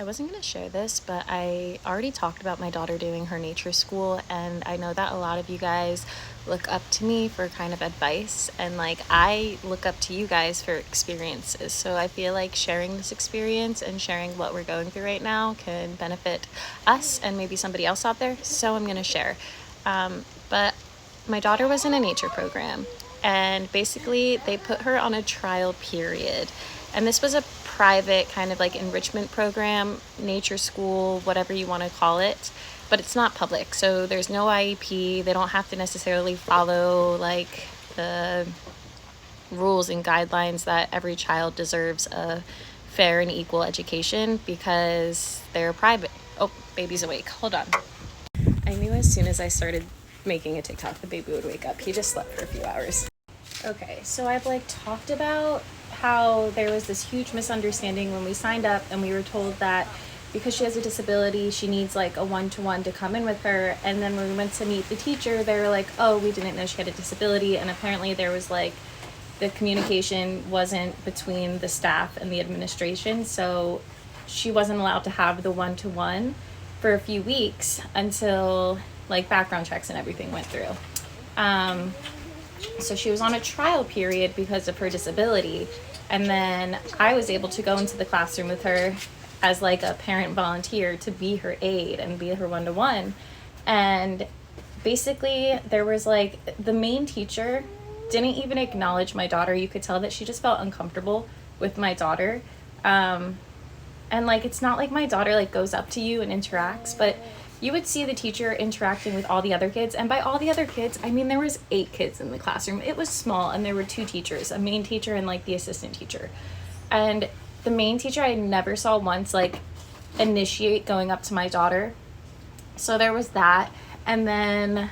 I wasn't going to share this, but I already talked about my daughter doing her nature school, and I know that a lot of you guys look up to me for kind of advice, and like I look up to you guys for experiences. So I feel like sharing this experience and sharing what we're going through right now can benefit us and maybe somebody else out there. So I'm going to share. But my daughter was in a nature program, and basically they put her on a trial period, and this was a private kind of like enrichment program, nature school, whatever you want to call it, but it's not public, so there's no IEP. They don't have to necessarily follow like the rules and guidelines that every child deserves a fair and equal education because they're private. Oh, baby's awake, hold on. I knew as soon as I started making a TikTok the baby would wake up. He just slept for a few hours. Okay, so I've like talked about how there was this huge misunderstanding when we signed up, and we were told that because she has a disability, she needs like a one-to-one to come in with her. And then when we went to meet the teacher, they were like, oh, we didn't know she had a disability. And apparently there was like the communication wasn't between the staff and the administration, so she wasn't allowed to have the one-to-one for a few weeks until like background checks and everything went through. So she was on a trial period because of her disability. And then I was able to go into the classroom with her as like a parent volunteer to be her aide and be her one-to-one. And basically there was like the main teacher didn't even acknowledge my daughter. You could tell that she just felt uncomfortable with my daughter. And like it's not like my daughter like goes up to you and interacts, but you would see the teacher interacting with all the other kids. And by all the other kids, I mean there was 8 kids in the classroom. It was small, and there were 2 teachers, a main teacher and like the assistant teacher. And the main teacher I never saw once like initiate going up to my daughter. So there was that. And then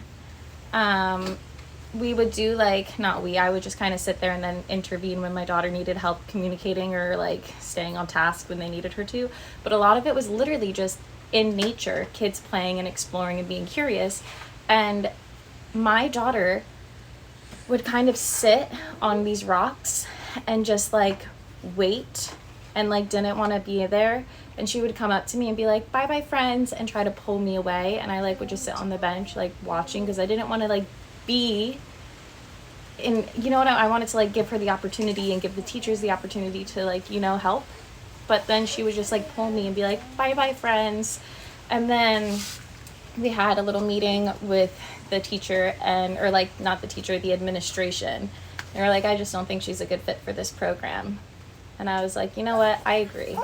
we would do like, not we, I would just kind of sit there and then intervene when my daughter needed help communicating or like staying on task when they needed her to. But a lot of it was literally just in nature, kids playing and exploring and being curious. And my daughter would kind of sit on these rocks and just like wait and like didn't want to be there. And she would come up to me and be like, bye bye friends, and try to pull me away. And I like would just sit on the bench like watching, because I didn't want to like be in, you know what, I wanted to like give her the opportunity and give the teachers the opportunity to like, you know, help. But then she would just like pull me and be like, bye bye friends. And then we had a little meeting with the teacher, and or like not the teacher, the administration. They were like, I just don't think she's a good fit for this program. And I was like, you know what, I agree.